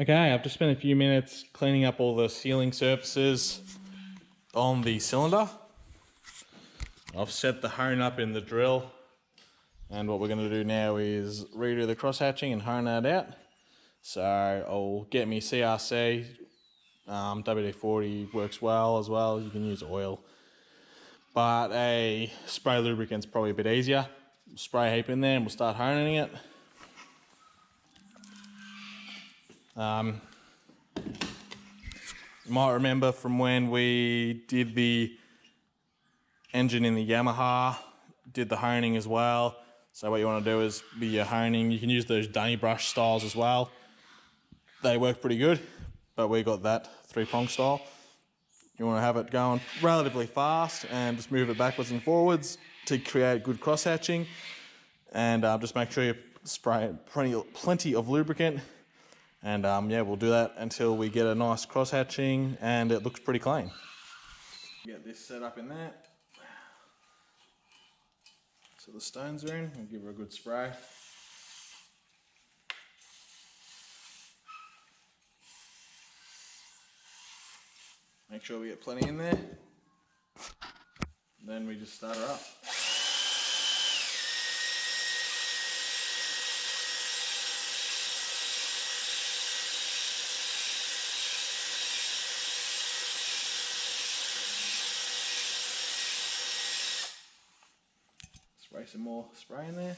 Okay, I've just spent a few minutes cleaning up all the sealing surfaces on the cylinder. I've set the hone up in the drill, and what we're going to do now is redo the cross hatching and hone that out. So I'll get me CRC, WD-40 works well as well. You can use oil, but a spray lubricant's probably a bit easier. Spray a heap in there and we'll start honing it. You might remember from when we did the engine in the Yamaha, did the honing as well. So what you want to do is be your honing. You can use those Dohne brush styles as well. They work pretty good, but we got that 3-prong style. You want to have it going relatively fast and just move it backwards and forwards to create good cross hatching. And just make sure you spray plenty of lubricant. And yeah, we'll do that until we get a nice cross hatching and it looks pretty clean. Get this set up in there. So the stones are in, we'll give her a good spray. Make sure we get plenty in there. Then we just start her up. Spray some more spray in there.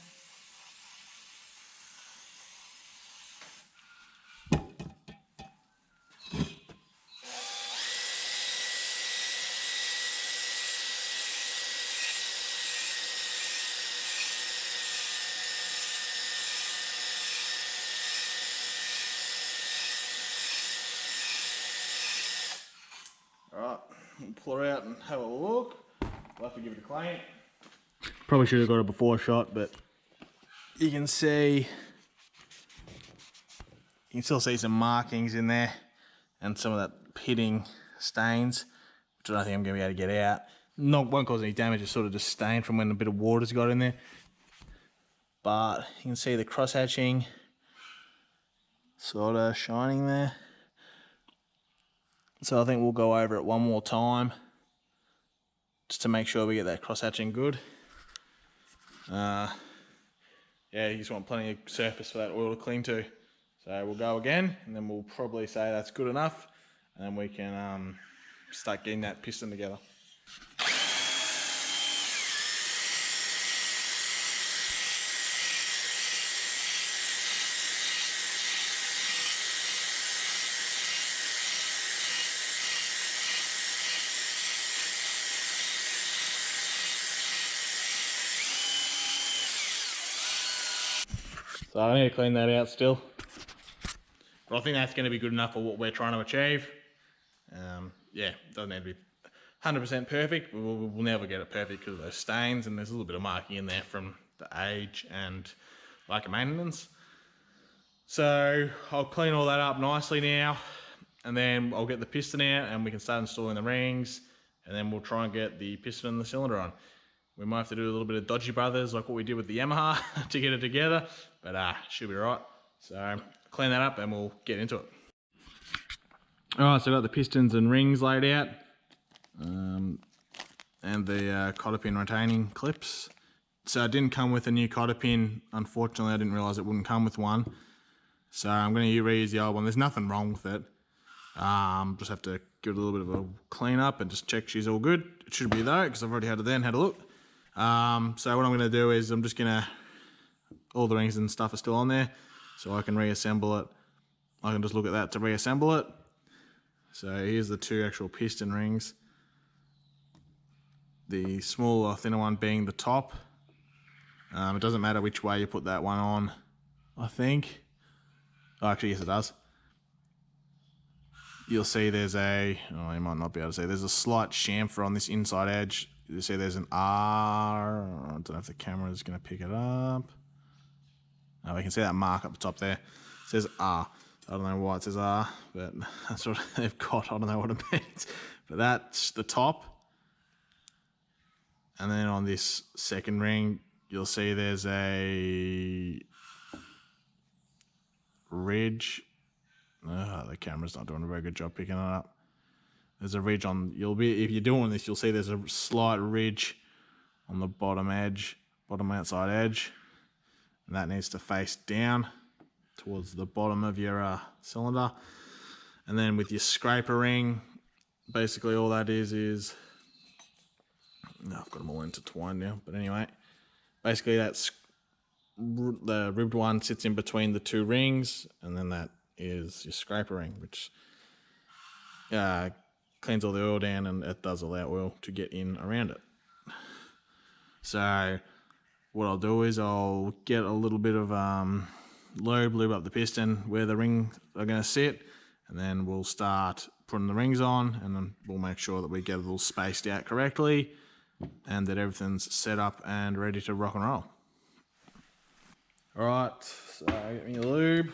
Alright, we'll pull her out and have a look. We'll have to give it a clean. Probably should have got a before shot, but you can still see some markings in there and some of that pitting stains, which I don't think I'm going to be able to get out. Won't cause any damage, it's sort of just stained from when a bit of water's got in there. But you can see the cross hatching sort of shining there. So I think we'll go over it one more time just to make sure we get that cross hatching good. Yeah, you just want plenty of surface for that oil to cling to. So we'll go again, and then we'll probably say that's good enough, and then we can start getting that piston together. So I need to clean that out still. But I think that's going to be good enough for what we're trying to achieve. Yeah, it doesn't need to be 100% perfect. We'll never get it perfect because of those stains, and there's a little bit of marking in there from the age and lack of maintenance. So I'll clean all that up nicely now, and then I'll get the piston out and we can start installing the rings, and then we'll try and get the piston and the cylinder on. We might have to do a little bit of dodgy brothers like what we did with the Yamaha to get it together, but should be right. So clean that up and we'll get into it. Alright, so I've got the pistons and rings laid out, and the cotter pin retaining clips. So it didn't come with a new cotter pin. Unfortunately, I didn't realise it wouldn't come with one. So I'm going to reuse the old one. There's nothing wrong with it. Just have to give it a little bit of a clean up and just check she's all good. It should be though, because I've already had it there and had a look. So what I'm going to do is I'm just going to, all the rings and stuff are still on there, so I can reassemble it. I can just look at that to reassemble it. So here's the two actual piston rings. The smaller, thinner one being the top. It doesn't matter which way you put that one on, I think. Oh, actually, yes it does. You'll see there's you might not be able to see, there's a slight chamfer on this inside edge. You see there's an R, I don't know if the camera is going to pick it up. Oh, we can see that mark up the top there. It says R. I don't know why it says R, but that's what they've got. I don't know what it means. But that's the top. And then on this second ring, you'll see there's a ridge The camera's not doing a very good job picking it up. There's a ridge on, if you're doing this, you'll see there's a slight ridge on the bottom outside edge. And that needs to face down towards the bottom of your cylinder. And then with your scraper ring, basically all that is, I've got them all intertwined now, but anyway, basically that's the ribbed one sits in between the two rings, and then that is your scraper ring, which cleans all the oil down, and it does allow oil to get in around it. So what I'll do is I'll get a little bit of lube up the piston where the rings are going to sit, and then we'll start putting the rings on, and then we'll make sure that we get it all spaced out correctly and that everything's set up and ready to rock and roll. Alright, so get me your lube.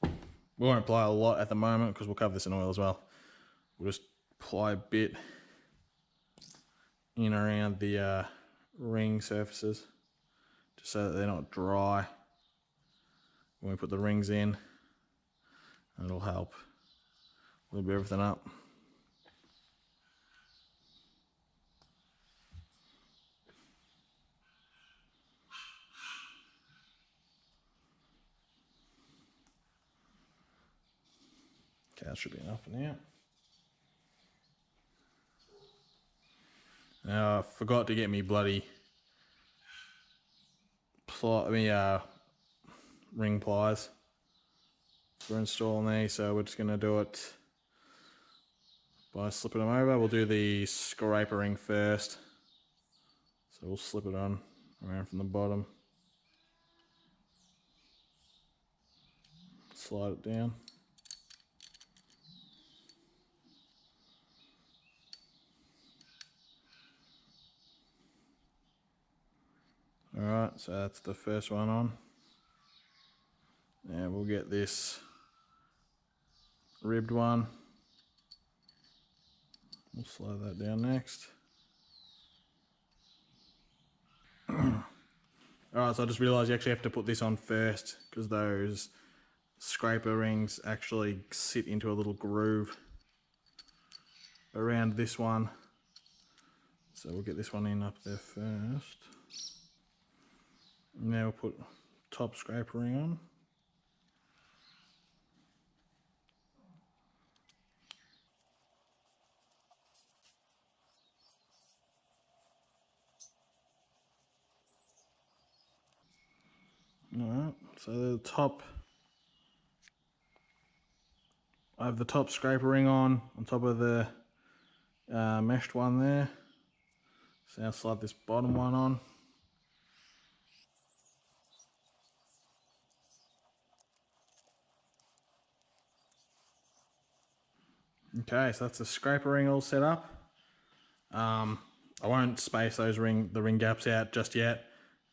We won't apply a lot at the moment because we'll cover this in oil as well. We'll just apply a bit in around the ring surfaces, just so that they're not dry when we put the rings in, and it'll help lube everything up. Okay, that should be enough for now. Now I forgot to get me bloody ring pliers for installing these, so we're just going to do it by slipping them over. We'll do the scraper ring first, so we'll slip it on around from the bottom, slide it down. Alright, so that's the first one on. Now we'll get this ribbed one. We'll slide that down next. Alright, so I just realised you actually have to put this on first, because those scraper rings actually sit into a little groove around this one. So we'll get this one in up there first. Now we'll put top scraper ring on. Alright, so the top, I have the top scraper ring on top of the meshed one there. So now slide this bottom one on. Okay, so that's the scraper ring all set up. I won't space the ring gaps out just yet.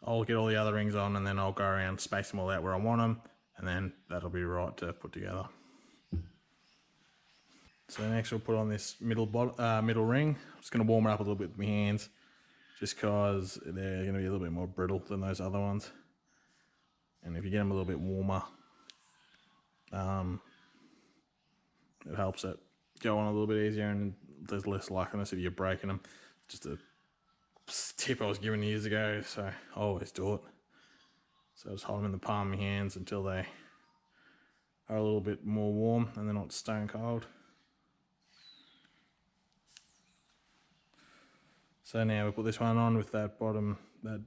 I'll get all the other rings on, and then I'll go around, space them all out where I want them, and then that'll be right to put together. So next we'll put on this middle ring. I'm just going to warm it up a little bit with my hands, just because they're going to be a little bit more brittle than those other ones. And if you get them a little bit warmer, it helps it go on a little bit easier, and there's less likeliness of you breaking them. Just a tip I was given years ago, so I always do it. So I just hold them in the palm of my hands until they are a little bit more warm and they're not stone cold. So now we put this one on with that bottom, that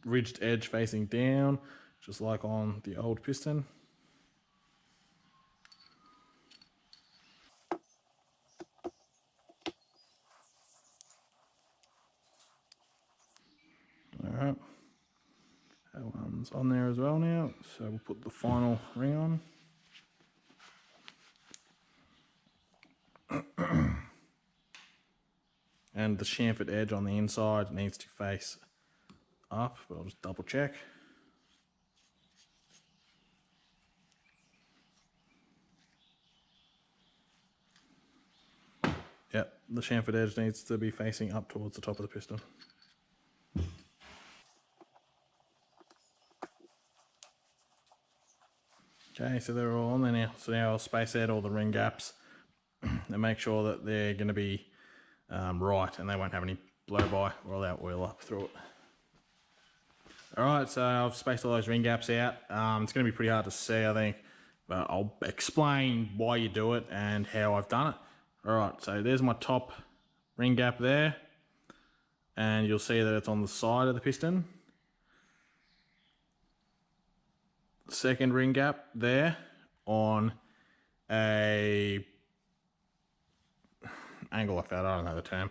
ridged edge facing down, just like on the old piston. Alright, that one's on there as well now, so we'll put the final ring on. And the chamfered edge on the inside needs to face up, but I'll just double check. Yep, the chamfered edge needs to be facing up towards the top of the piston. Okay, so they're all on there now. So now I'll space out all the ring gaps and make sure that they're going to be right and they won't have any blow by or that oil up through it. Alright, so I've spaced all those ring gaps out. It's going to be pretty hard to see, I think, but I'll explain why you do it and how I've done it. Alright, so there's my top ring gap there, and you'll see that it's on the side of the piston. Second ring gap there on a angle like that, I don't know the term,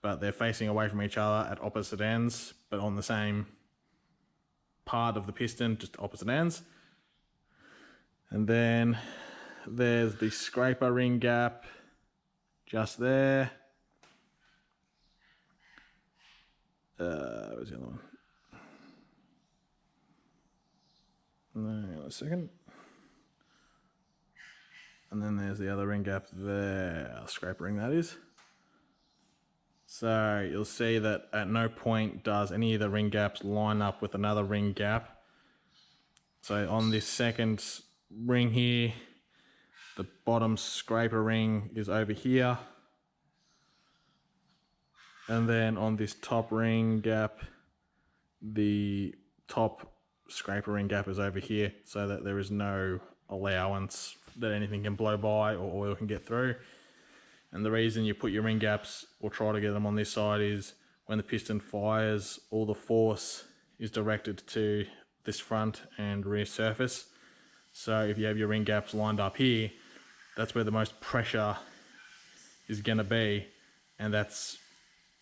but they're facing away from each other at opposite ends, but on the same part of the piston, just opposite ends. And then there's the scraper ring gap just there. Where's the other one? Hang on a second. And then there's the other ring gap there, scraper ring that is. So you'll see that at no point does any of the ring gaps line up with another ring gap. So on this second ring here, the bottom scraper ring is over here. And then on this top ring gap, the top scraper ring gap is over here, so that there is no allowance that anything can blow by or oil can get through. And the reason you put your ring gaps or try to get them on this side is when the piston fires, all the force is directed to this front and rear surface. So if you have your ring gaps lined up here, that's where the most pressure is going to be, and that's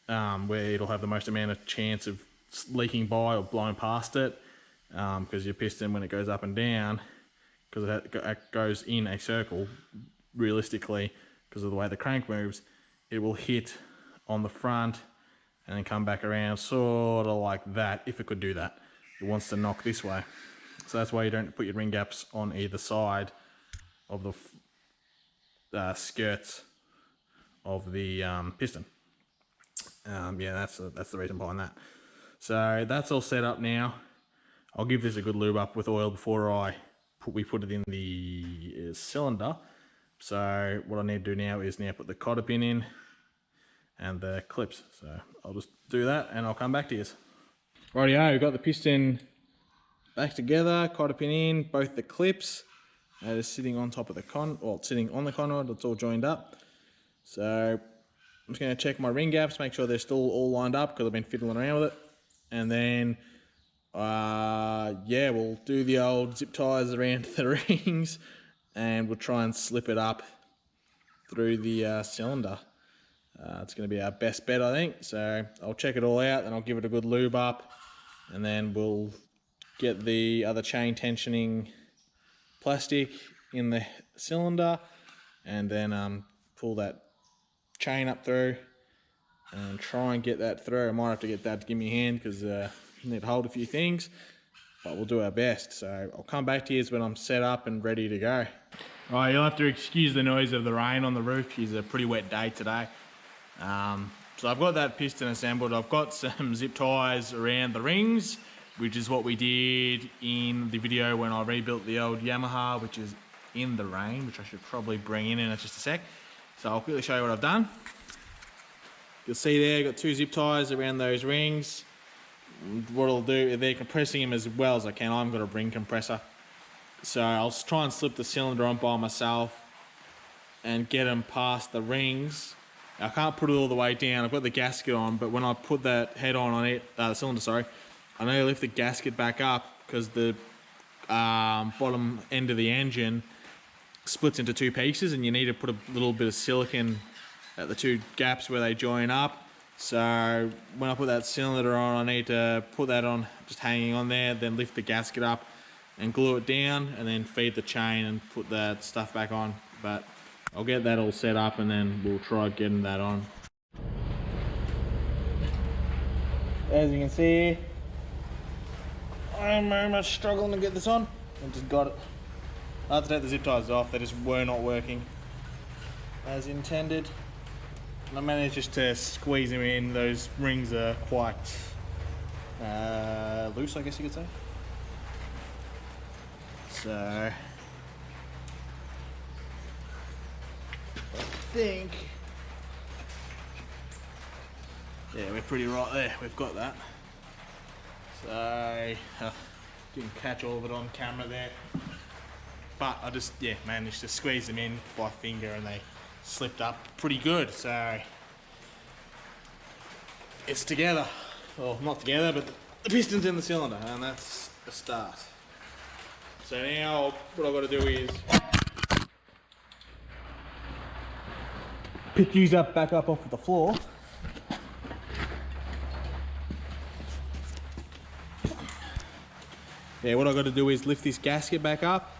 where it'll have the most amount of chance of leaking by or blowing past it, because your piston, when it goes up and down, because it goes in a circle, realistically, because of the way the crank moves, it will hit on the front and then come back around, sort of like that, if it could do that. It wants to knock this way. So that's why you don't put your ring gaps on either side of the skirts of the piston. Yeah, that's the reason behind that. So that's all set up now. I'll give this a good lube up with oil before we put it in the cylinder. So what I need to do now is put the cotter pin in and the clips. So I'll just do that and I'll come back to you. Rightio, we've got the piston back together, cotter pin in, both the clips. Just sitting on top of the sitting on the conrod, it's all joined up. So I'm just going to check my ring gaps, make sure they're still all lined up because I've been fiddling around with it. And then, yeah, we'll do the old zip ties around the rings and we'll try and slip it up through the cylinder. It's going to be our best bet, I think. So I'll check it all out, then I'll give it a good lube up, and then we'll get the other chain tensioning plastic in the cylinder, and then pull that chain up through and try and get that through. I might have to get Dad to give me a hand because I need to hold a few things, but we'll do our best. So I'll come back to you when I'm set up and ready to go. Right, you'll have to excuse the noise of the rain on the roof. It's a pretty wet day today. So I've got that piston assembled. I've got some zip ties around the rings, which is what we did in the video when I rebuilt the old Yamaha, which is in the rain, which I should probably bring in just a sec. So I'll quickly show you what I've done. You'll see there, I've got 2 zip ties around those rings. What I'll do, they're compressing them as well as I can. I've got a ring compressor. So I'll try and slip the cylinder on by myself and get them past the rings. I can't put it all the way down. I've got the gasket on, but when I put that head on it, the cylinder, sorry, I need to lift the gasket back up because the bottom end of the engine splits into 2 pieces, and you need to put a little bit of silicone at the 2 gaps where they join up. So when I put that cylinder on, I need to put that on just hanging on there, then lift the gasket up and glue it down, and then feed the chain and put that stuff back on. But I'll get that all set up and then we'll try getting that on. As you can see, I'm very much struggling to get this on. I just got it. I had to take the zip ties off, they just were not working as intended. And I managed just to squeeze them in. Those rings are quite loose, I guess you could say. So think, yeah, we're pretty right there. We've got that. So, didn't catch all of it on camera there. But I just, yeah, managed to squeeze them in by finger and they slipped up pretty good. So, it's together. Well, not together, but the piston's in the cylinder, and that's a start. So now, what I've got to do is pick these up, back up off of the floor. Yeah, what I've got to do is lift this gasket back up.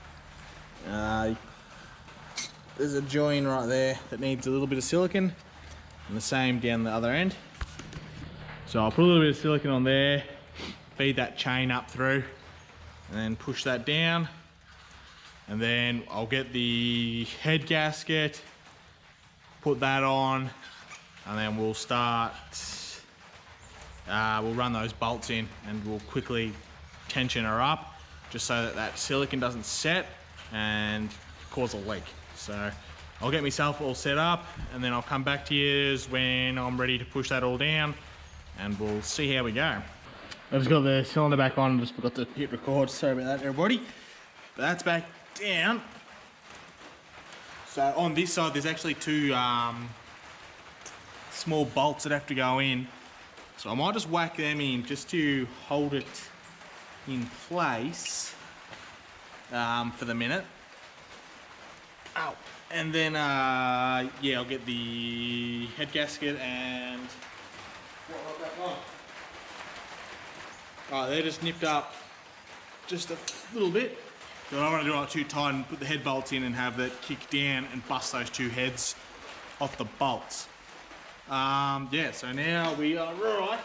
There's a join right there that needs a little bit of silicone, and the same down the other end. So I'll put a little bit of silicone on there, feed that chain up through, and then push that down. And then I'll get the head gasket, put that on, and then we'll start, we'll run those bolts in and we'll quickly tension her up just so that that silicone doesn't set and cause a leak. So I'll get myself all set up and then I'll come back to you when I'm ready to push that all down and we'll see how we go. I've just got the cylinder back on, just forgot to hit record, sorry about that everybody. But that's back down. So on this side there's actually two small bolts that have to go in. So I might just whack them in just to hold it in place for the minute. Ow. And then yeah, I'll get the head gasket and what have I got back on? Alright, they're just nipped up just a little bit. So I don't want to do it too tight and put the head bolts in and have that kick down and bust those two heads off the bolts. Yeah, so now we are right.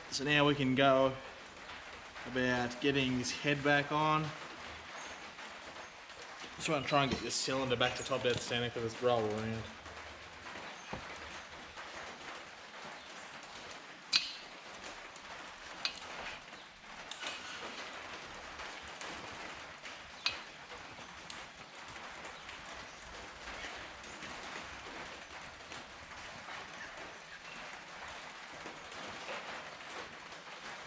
So now we can go about getting this head back on. Just want to try and get this cylinder back to top dead center because it's roll around.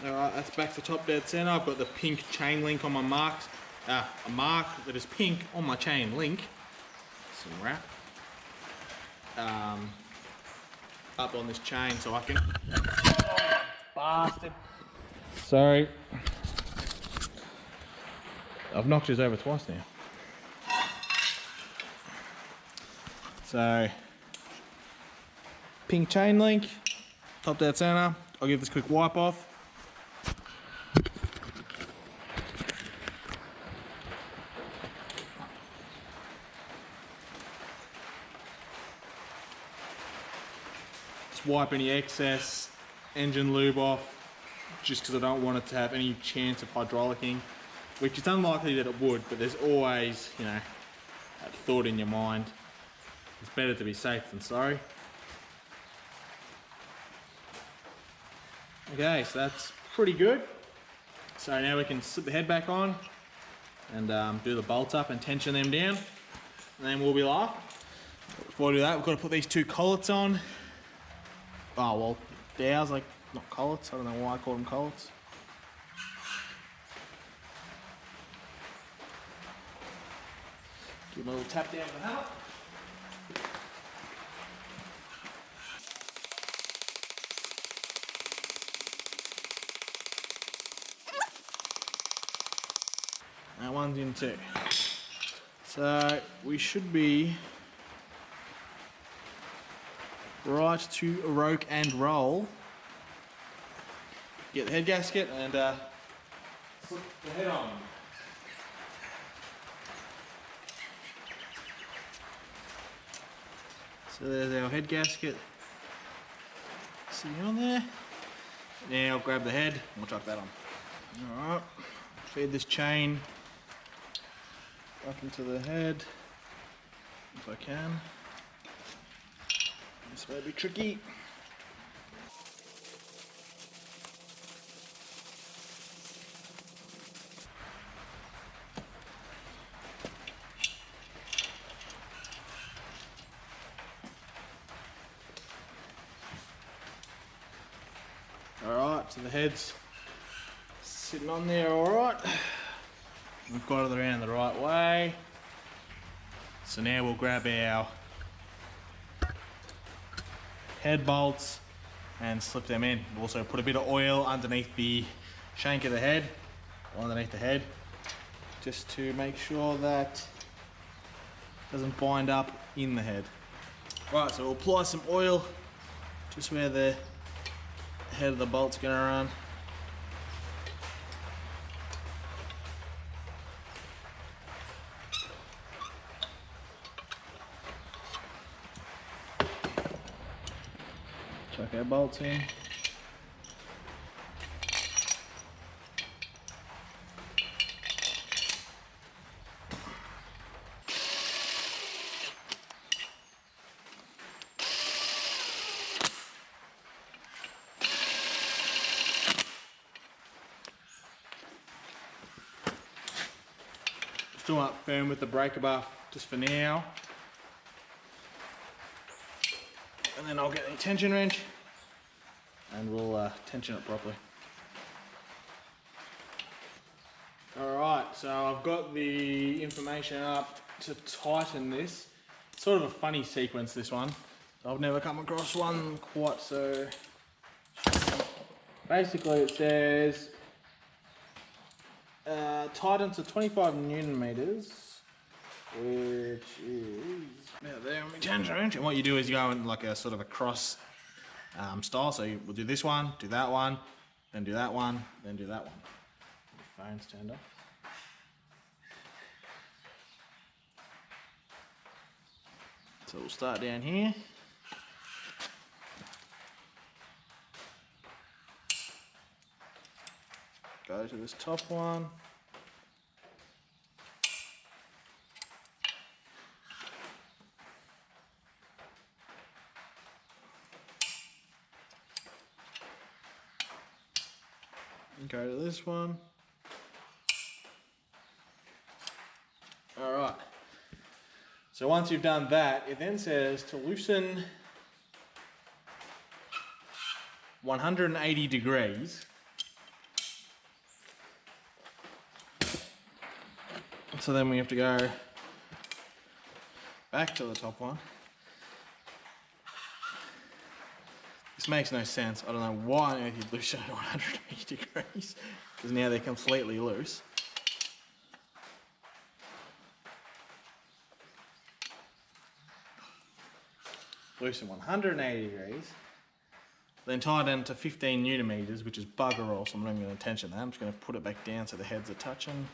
Alright, that's back to top dead center. I've got the pink chain link on my mark. A mark that is pink on my chain link. Some wrap. Up on this chain so I can... Oh, bastard. Sorry. I've knocked yours over twice now. So, pink chain link, top dead center. I'll give this a quick wipe off. Wipe any excess engine lube off just because I don't want it to have any chance of hydraulicing, which it's unlikely that it would, but there's always, you know, that thought in your mind. It's better to be safe than sorry. Okay, so that's pretty good. So now we can slip the head back on and do the bolts up and tension them down, and then we'll be live. Before I do that, we've got to put these two collets on. Oh, well, dowels, like, not collets. I don't know why I call them collets. Give them a little tap down with the hammer. That one's in too. So, we should be right to roke and roll. Get the head gasket and slip the head on. So there's our head gasket sitting on there. Now I'll grab the head and we'll chuck that on. Alright, feed this chain up into the head if I can. This may be tricky. Alright, so the head's sitting on there alright. We've got it around the right way. So now we'll grab our head bolts and slip them in. We'll also put a bit of oil underneath the shank of the head, underneath the head, just to make sure that it doesn't bind up in the head. Right, so we'll apply some oil just where the head of the bolt's going to run. Chuck our bolts in. Still not firm with the breaker bar just for now. And then I'll get the tension wrench and we'll tension it properly. Alright, so I've got the information up to tighten this. It's sort of a funny sequence, this one. I've never come across one quite so... Basically it says tighten to 25 Newton meters, which is about there on my tension wrench. And what you do is you go in like a sort of a cross style. So we'll do this one, do that one, then do that one, then do that one. The phone's turned off. So we'll start down here. Go to this top one. Go to this one. Alright. So once you've done that, it then says to loosen 180 degrees. So then we have to go back to the top one. This makes no sense. I don't know why on earth you'd loosen it 180 degrees, because now they're completely loose. Loosen 180 degrees. Then tighten to 15 Newton meters, which is bugger all, so I'm not even going to tension that. I'm just going to put it back down so the heads are touching.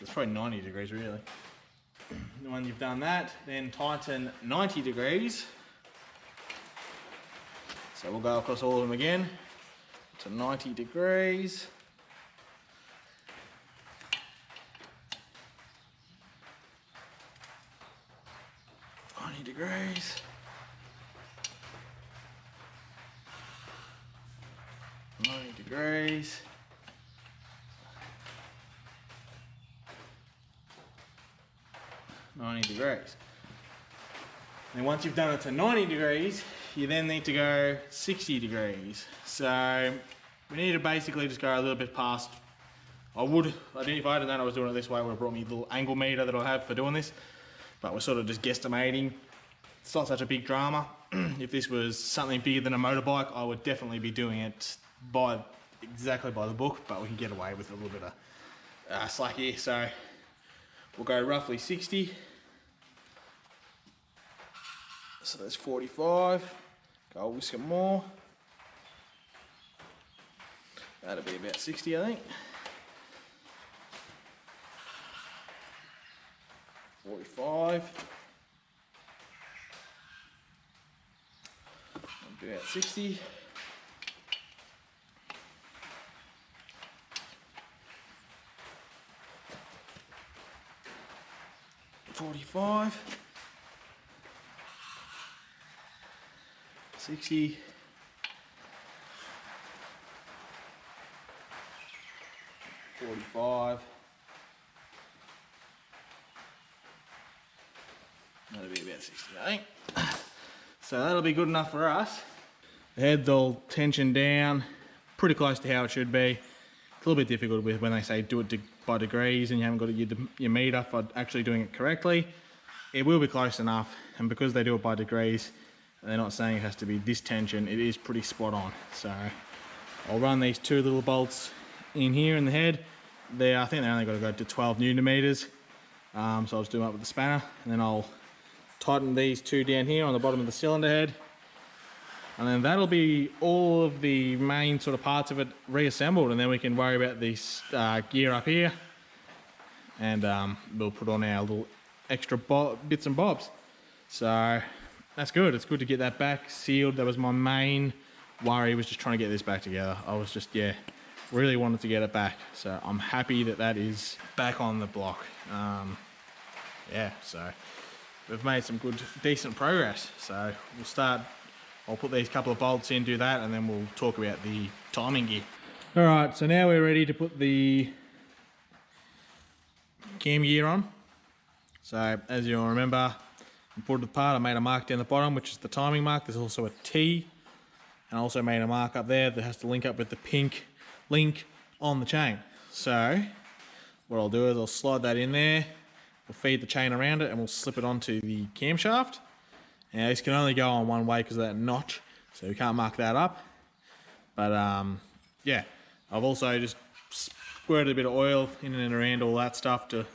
It's probably 90 degrees really. When you've done that, then tighten 90 degrees. So we'll go across all of them again to 90 degrees. Degrees. 90 degrees. 90 degrees. And once you've done it to 90 degrees, you then need to go 60 degrees. So we need to basically just go a little bit past. If I hadn't known I was doing it this way, I would have brought me a little angle meter that I have for doing this. But we're sort of just guesstimating. It's not such a big drama. If this was something bigger than a motorbike, I would definitely be doing it exactly by the book, but we can get away with a little bit of slack here. So we'll go roughly 60. So that's 45. Go a whisker more. That'll be about 60, I think. 45. About 60. 45. 60. 45. That'll be about 60, I think. So that'll be good enough for us. The head's all tensioned down, pretty close to how it should be. It's a little bit difficult with when they say do it by degrees and you haven't got your meter for actually doing it correctly. It will be close enough, and because they do it by degrees, they're not saying it has to be this tension, it is pretty spot on. So I'll run these two little bolts in here in the head. I think they only got to go to 12 Newton meters. So I'll just do them up with the spanner, and then I'll tighten these two down here on the bottom of the cylinder head. And then that'll be all of the main sort of parts of it reassembled, and then we can worry about this gear up here, and we'll put on our little extra bits and bobs. So that's good. It's good to get that back sealed. That was my main worry, was just trying to get this back together. I was just, yeah, really wanted to get it back. So I'm happy that that is back on the block. Yeah, so we've made some good, decent progress. So we'll start. I'll put these couple of bolts in, do that, and then we'll talk about the timing gear. All right, so now we're ready to put the cam gear on. So as you'll remember, I pulled it apart, I made a mark down the bottom, which is the timing mark. There's also a T, and I also made a mark up there that has to link up with the pink link on the chain. So what I'll do is I'll slide that in there, we'll feed the chain around it, and we'll slip it onto the camshaft. Now this can only go on one way because of that notch, so we can't mark that up. But yeah, I've also just squirted a bit of oil in and around all that stuff to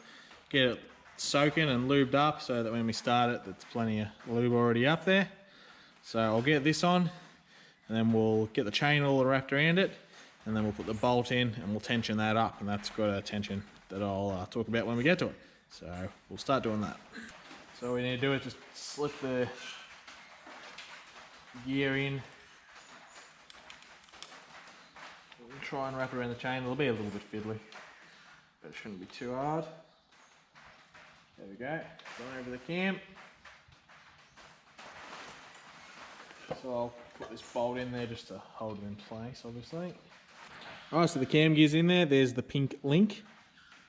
get it soaking and lubed up, so that when we start it, there's plenty of lube already up there. So I'll get this on, and then we'll get the chain all wrapped around it, and then we'll put the bolt in and we'll tension that up, and that's got a tension that I'll talk about when we get to it. So we'll start doing that. So what we need to do is just slip the gear in. We'll try and wrap it around the chain. It'll be a little bit fiddly, but it shouldn't be too hard. There we go. Going over the cam. So I'll put this bolt in there just to hold it in place, obviously. Alright, so the cam gear's in there. There's the pink link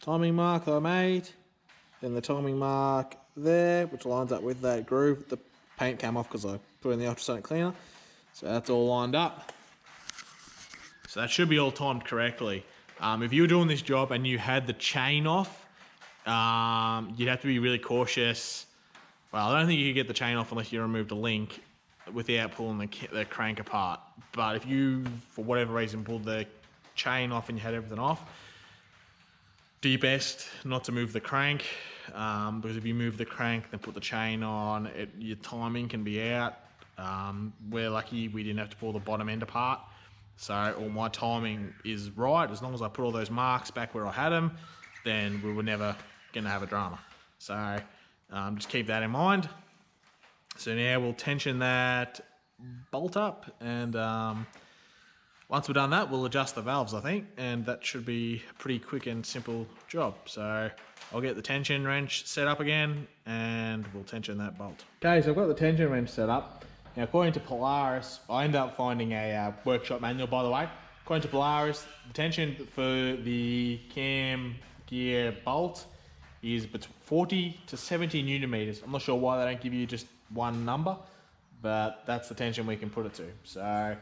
timing mark that I made. Then the timing mark there, which lines up with that groove. The paint came off because I put in the ultrasonic cleaner. So that's all lined up. So that should be all timed correctly. If you were doing this job and you had the chain off, you'd have to be really cautious. Well, I don't think you could get the chain off unless you removed the link without pulling the crank apart. But if you, for whatever reason, pulled the chain off and you had everything off, do your best not to move the crank, because if you move the crank then put the chain on, your timing can be out. We're lucky we didn't have to pull the bottom end apart, so all my timing is right. As long as I put all those marks back where I had them, then we were never going to have a drama. So just keep that in mind. So now we'll tension that bolt up, and once we've done that, we'll adjust the valves, I think, and that should be a pretty quick and simple job. So I'll get the tension wrench set up again, and we'll tension that bolt. Okay, so I've got the tension wrench set up. Now, according to Polaris, I ended up finding a workshop manual, by the way. According to Polaris, the tension for the cam gear bolt is between 40 to 70 Newton meters. I'm not sure why they don't give you just one number, but that's the tension we can put it to. So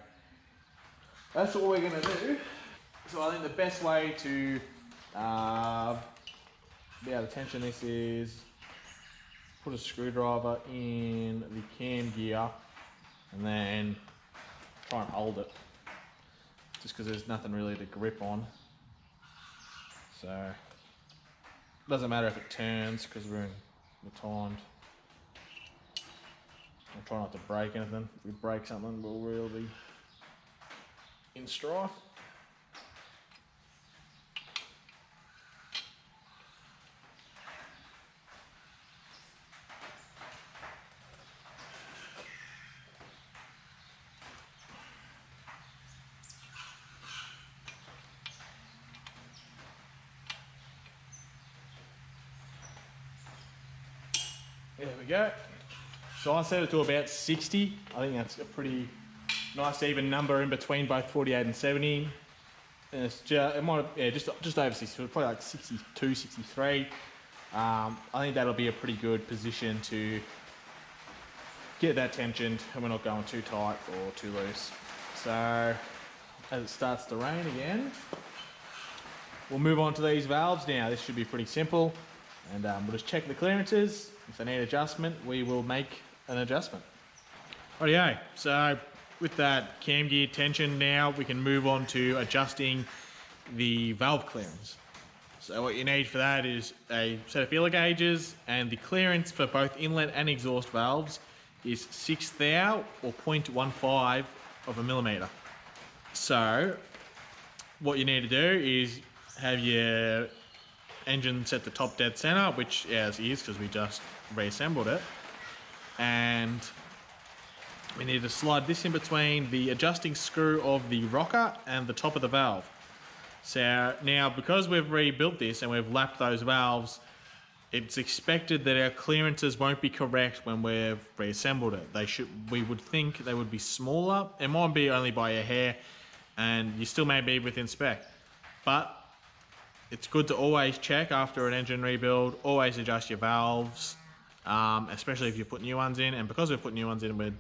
that's what we're going to do. So I think the best way to be able to tension this is put a screwdriver in the cam gear and then try and hold it, just because there's nothing really to grip on. So it doesn't matter if it turns because we're timed. I'll try not to break anything. If we break something, we'll really be in strife. There we go. So I set it to about 60. I think that's a pretty nice even number in between both 48 and 70. And it's just, it might, yeah, just over 60, probably like 62, 63. I think that'll be a pretty good position to get that tensioned and we're not going too tight or too loose. So as it starts to rain again, we'll move on to these valves now. This should be pretty simple, and we'll just check the clearances. If they need adjustment, we will make an adjustment. Rightio, so with that cam gear tension now, we can move on to adjusting the valve clearance. So what you need for that is a set of feeler gauges, and the clearance for both inlet and exhaust valves is 1/6 thou or 0.15 of a millimetre. So what you need to do is have your engine set to top dead center, which ours is because we just reassembled it, and we need to slide this in between the adjusting screw of the rocker and the top of the valve. So now, because we've rebuilt this and we've lapped those valves, it's expected that our clearances won't be correct when we've reassembled it. We would think they would be smaller. It might be only by a hair, and you still may be within spec. But it's good to always check after an engine rebuild, always adjust your valves, especially if you put new ones in. And because we've put new ones in, we're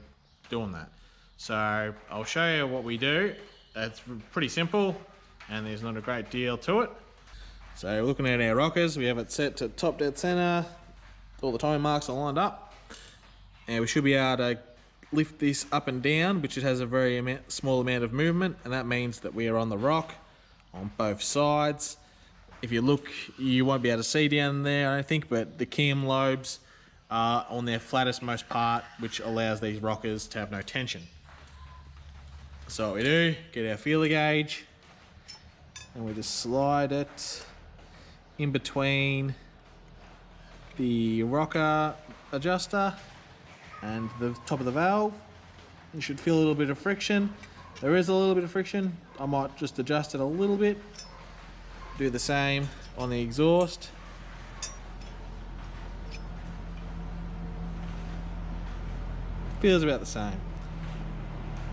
doing that. So I'll show you what we do. It's pretty simple, and there's not a great deal to it. So looking at our rockers, we have it set to top dead center. All the timing marks are lined up. And we should be able to lift this up and down, which it has a very small amount of movement, and that means that we are on the rock on both sides. If you look, you won't be able to see down there, I don't think, but the cam lobes are on their flattest most part, which allows these rockers to have no tension. So what we do, get our feeler gauge, and we just slide it in between the rocker adjuster and the top of the valve. You should feel a little bit of friction. There is a little bit of friction. I might just adjust it a little bit. Do the same on the exhaust. Feels about the same.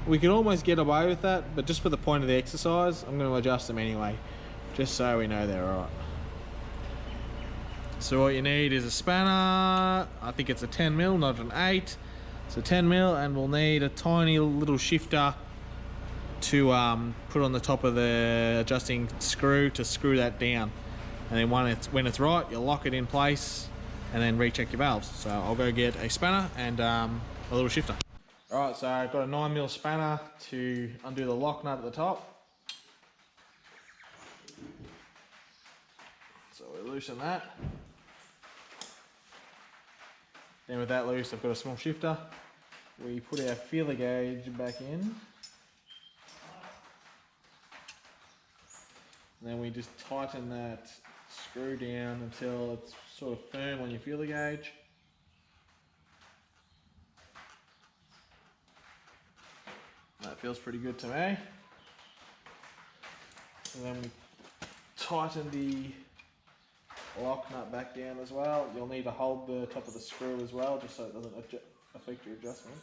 We can almost get away with that, but just for the point of the exercise, I'm going to adjust them anyway, just so we know they're right. So what you need is a spanner. I think it's a 10mm, not an 8. It's a 10mm, and we'll need a tiny little shifter to put on the top of the adjusting screw to screw that down. And then when it's right, you'll lock it in place and then recheck your valves. So I'll go get a spanner and a little shifter. Alright, so I've got a 9mm spanner to undo the lock nut at the top. So we loosen that. Then with that loose, I've got a small shifter. We put our feeler gauge back in. And then we just tighten that screw down until it's sort of firm on your feeler gauge. That feels pretty good to me. And then we tighten the lock nut back down as well. You'll need to hold the top of the screw as well, just so it doesn't affect your adjustment.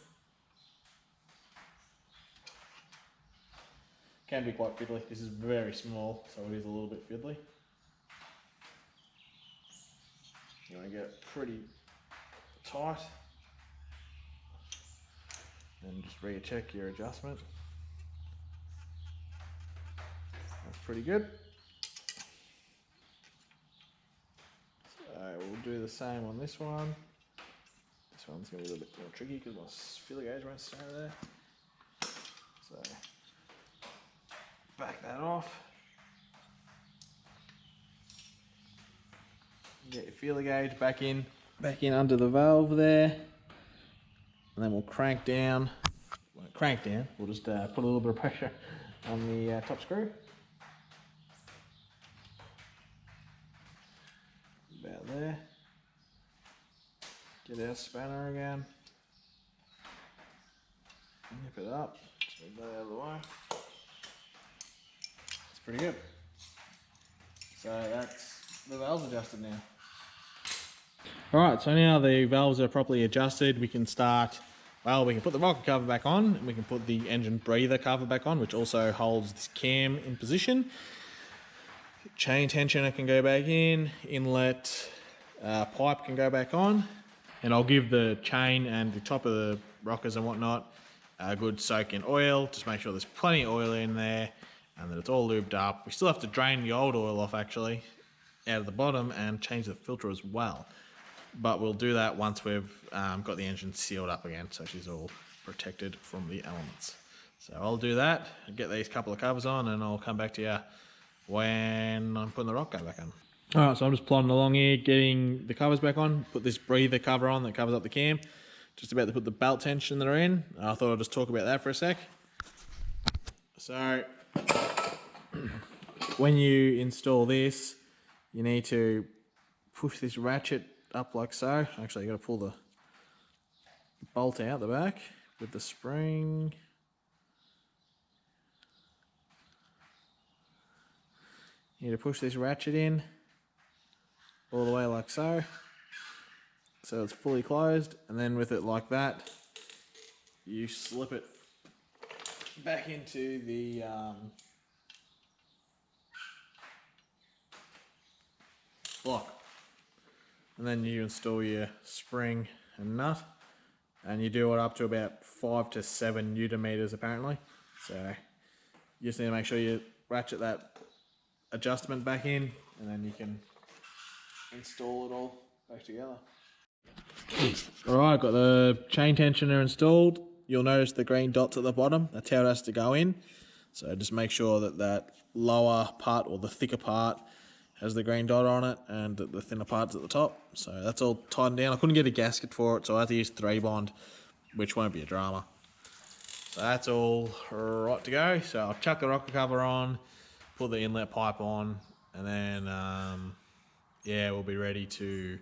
Can be quite fiddly. This is very small, so it is a little bit fiddly. You want to get it pretty tight. And just recheck your adjustment. That's pretty good. So we'll do the same on this one. This one's going to be a little bit more tricky because my feeler gauge won't stay there. So back that off. Get your feeler gauge back in under the valve there. And then we'll crank down. Won't crank down, we'll just put a little bit of pressure on the top screw. About there. Get our spanner again. Nip it up. Just move that out of the way. It's pretty good. So that's the valves adjusted now. Alright, so now the valves are properly adjusted, we can start, well, we can put the rocker cover back on, and we can put the engine breather cover back on, which also holds this cam in position. Chain tensioner can go back in, inlet pipe can go back on, and I'll give the chain and the top of the rockers and whatnot a good soak in oil. Just make sure there's plenty of oil in there and that it's all lubed up. We still have to drain the old oil off actually out of the bottom and change the filter as well, but we'll do that once we've got the engine sealed up again, so she's all protected from the elements. So I'll do that, get these couple of covers on, and I'll come back to you when I'm putting the rock cover back on. Alright, so I'm just plodding along here, getting the covers back on, put this breather cover on that covers up the cam. Just about to put the belt tension that are in. I thought I'd just talk about that for a sec. So, when you install this, you need to push this ratchet up like so. Actually, you got to pull the bolt out the back with the spring. You need to push this ratchet in all the way like so. So it's fully closed, and then with it like that, you slip it back into the block, and then you install your spring and nut, and you do it up to about 5 to 7 Newton meters apparently. So you just need to make sure you ratchet that adjustment back in, and then you can install it all back together. Alright, got the chain tensioner installed. You'll notice the green dots at the bottom. That's how it has to go in. So just make sure that that lower part, or the thicker part, has the green dot on it, and the thinner part's at the top. So that's all tightened down. I couldn't get a gasket for it, so I had to use 3-bond, which won't be a drama. So that's all right to go. So I'll chuck the rocker cover on, put the inlet pipe on, and then yeah, we'll be ready to...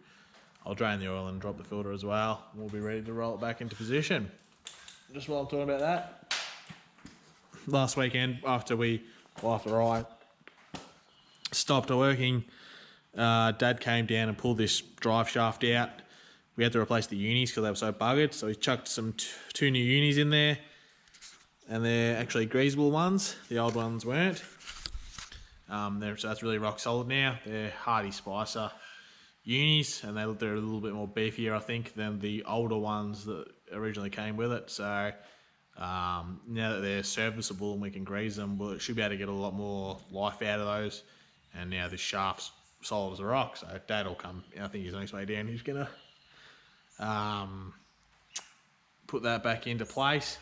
I'll drain the oil and drop the filter as well. We'll be ready to roll it back into position. Just while I'm talking about that, last weekend after I stopped working, Dad came down and pulled this drive shaft out. We had to replace the unis because they were so buggered, so he chucked some two new unis in there, and they're actually greasable ones. The old ones weren't. So that's really rock solid now. They're Hardy Spicer unis, and they're a little bit more beefier, I think, than the older ones that originally came with it. So now that they're serviceable and we can grease them, we should be able to get a lot more life out of those. And now this shaft's solid as a rock, so Dad will come. I think he's on his way down. He's gonna put that back into place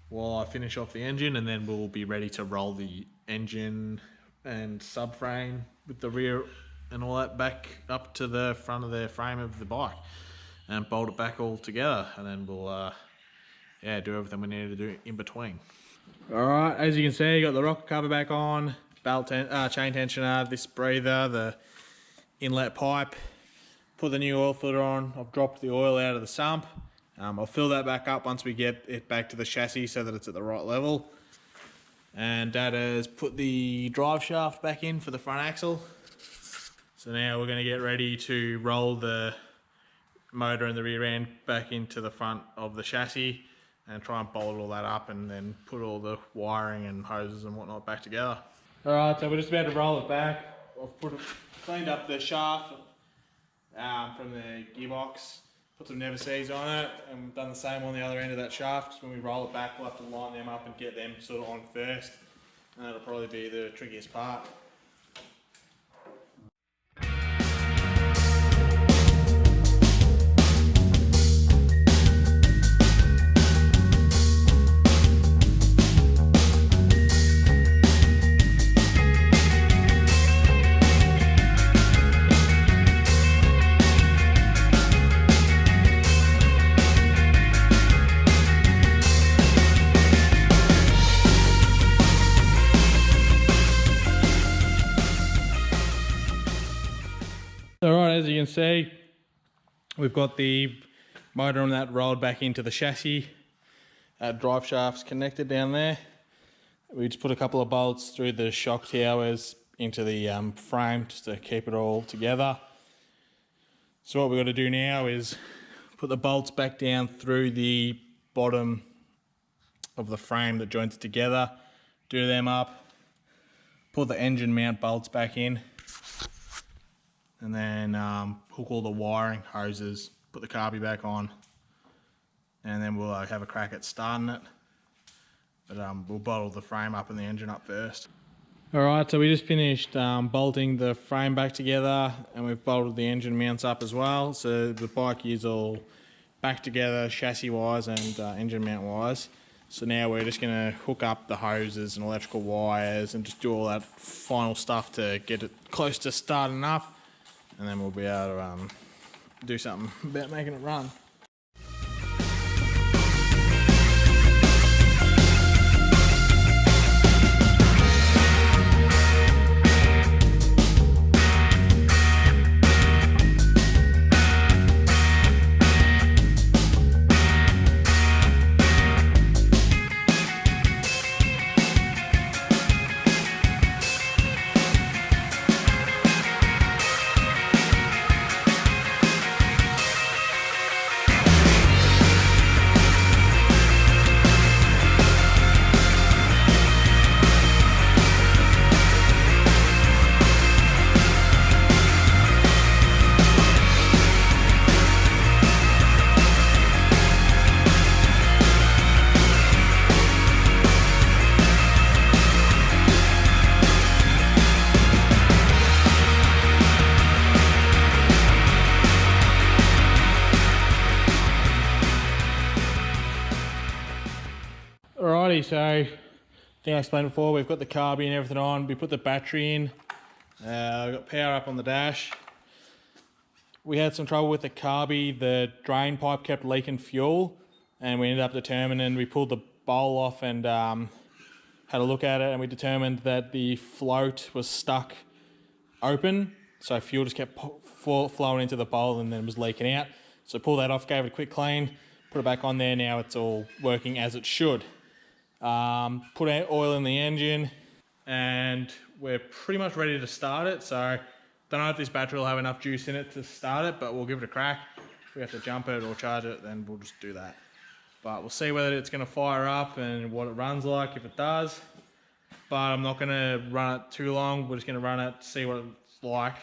while I finish off the engine, and then we'll be ready to roll the engine and subframe with the rear and all that back up to the front of the frame of the bike and bolt it back all together, and then we'll yeah, do everything we need to do in between. Alright, as you can see, you got the rocker cover back on, chain tensioner, this breather, the inlet pipe, put the new oil filter on. I've dropped the oil out of the sump. I'll fill that back up once we get it back to the chassis so that it's at the right level. And Dad has put the drive shaft back in for the front axle. So now we're going to get ready to roll the motor and the rear end back into the front of the chassis and try and bolt all that up, and then put all the wiring and hoses and whatnot back together. Alright, so we're just about to roll it back. I've cleaned up the shaft from the gearbox, put some never sees on it, and we've done the same on the other end of that shaft. Because when we roll it back, we'll have to line them up and get them sort of on first, and that'll probably be the trickiest part. Alright, as you can see, we've got the motor on that rolled back into the chassis. Drive shaft's connected down there. We just put a couple of bolts through the shock towers into the frame just to keep it all together. So what we've got to do now is put the bolts back down through the bottom of the frame that joins it together, do them up, put the engine mount bolts back in, and then hook all the wiring, hoses, put the carby back on, and then we'll have a crack at starting it. But we'll bottle the frame up and the engine up first. Alright, so we just finished bolting the frame back together, and we've bolted the engine mounts up as well. So the bike is all back together, chassis wise and engine mount wise. So now we're just going to hook up the hoses and electrical wires and just do all that final stuff to get it close to starting up, and then we'll be able to do something about making it run. Alrighty, so I think I explained before, we've got the carby and everything on. We put the battery in. We've got power up on the dash. We had some trouble with the carby. The drain pipe kept leaking fuel, and we ended up determining, we pulled the bowl off and had a look at it, and we determined that the float was stuck open, so fuel just kept flowing into the bowl and then it was leaking out. So pull that off, gave it a quick clean, put it back on there. Now it's all working as it should. Put oil in the engine, and we're pretty much ready to start it. So don't know if this battery will have enough juice in it to start it, but we'll give it a crack. If we have to jump it or charge it, then we'll just do that. But we'll see whether it's going to fire up and what it runs like if it does. But I'm not going to run it too long. We're just going to run it, see what it's like,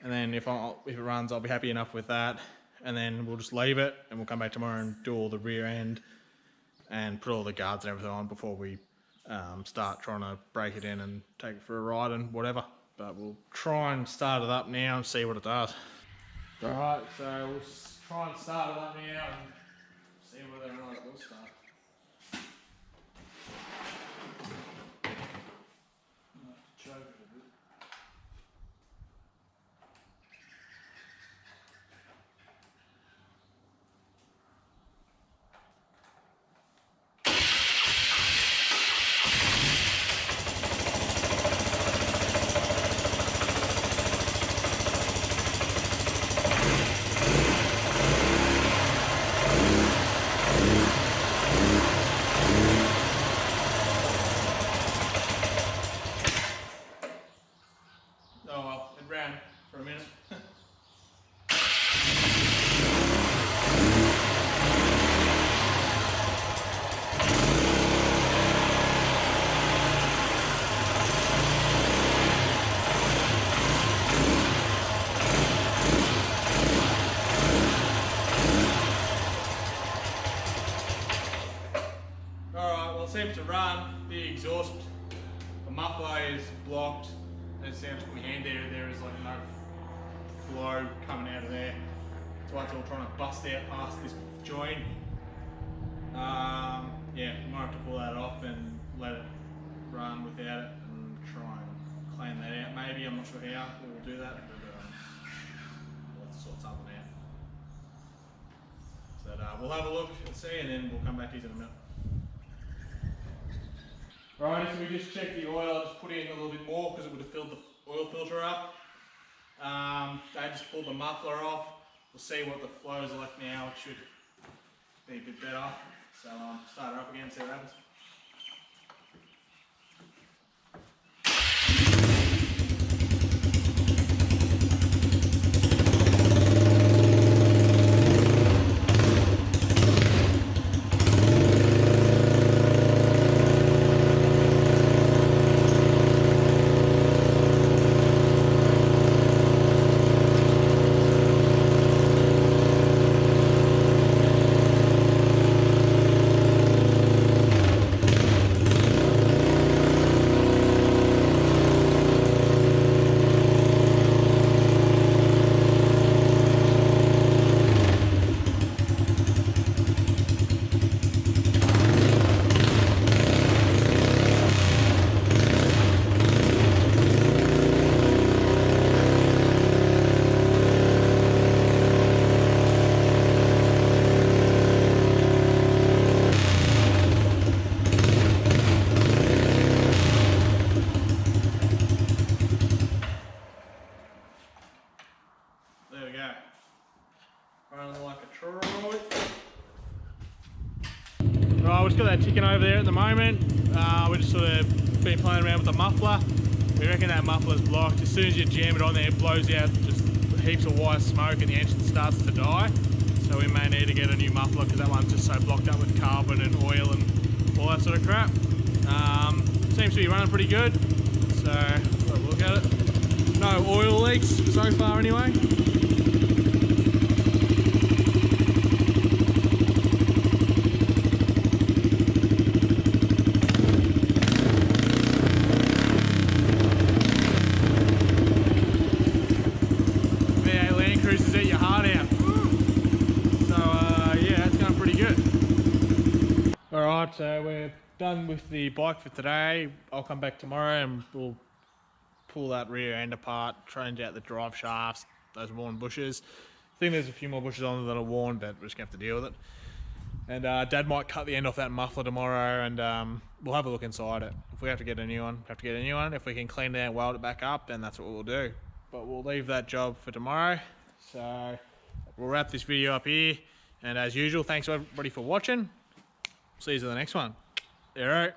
and then if it runs, I'll be happy enough with that. And then we'll just leave it, and we'll come back tomorrow and do all the rear end and put all the guards and everything on before we start trying to break it in and take it for a ride and whatever. But we'll try and start it up now and see what it does. Alright, so we'll try and start it up now and see whether or not it will start. Choke it a bit. For a minute. Alright, well it seems to run. The exhaust, the muffler is blocked. It sounds from my hand there is like no flow coming out of there. That's why it's all trying to bust out past this joint. Yeah, we might have to pull that off and let it run without it and try and clean that out. Maybe, I'm not sure how we'll do that, but we'll have to sort something out. So we'll have a look and see, and then we'll come back to you in a minute. Right, so we just checked the oil. I just put in a little bit more because it would have filled the oil filter up. I just pulled the muffler off. We'll see what the flow is like now. It should be a bit better. So start it up again, see what happens. we've just got that ticking over there at the moment. We're just sort of been playing around with the muffler. We reckon that muffler's blocked. As soon as you jam it on there, it blows out just heaps of white smoke and the engine starts to die. So we may need to get a new muffler because that one's just so blocked up with carbon and oil and all that sort of crap. Seems to be running pretty good. So, let's have a look at it. No oil leaks so far anyway. V8 Landcruiser's at your heart out. So, yeah, it's going pretty good. Alright, so we're done with the bike for today. I'll come back tomorrow and we'll pull that rear end apart, change out the drive shafts, those worn bushes. I think there's a few more bushes on there that are worn, but we're just going to have to deal with it. And Dad might cut the end off that muffler tomorrow and we'll have a look inside it. If we have to get a new one, we have to get a new one. If we can clean it and weld it back up, then that's what we'll do. But we'll leave that job for tomorrow. So we'll wrap this video up here. And as usual, thanks everybody for watching. See you in the next one. All right.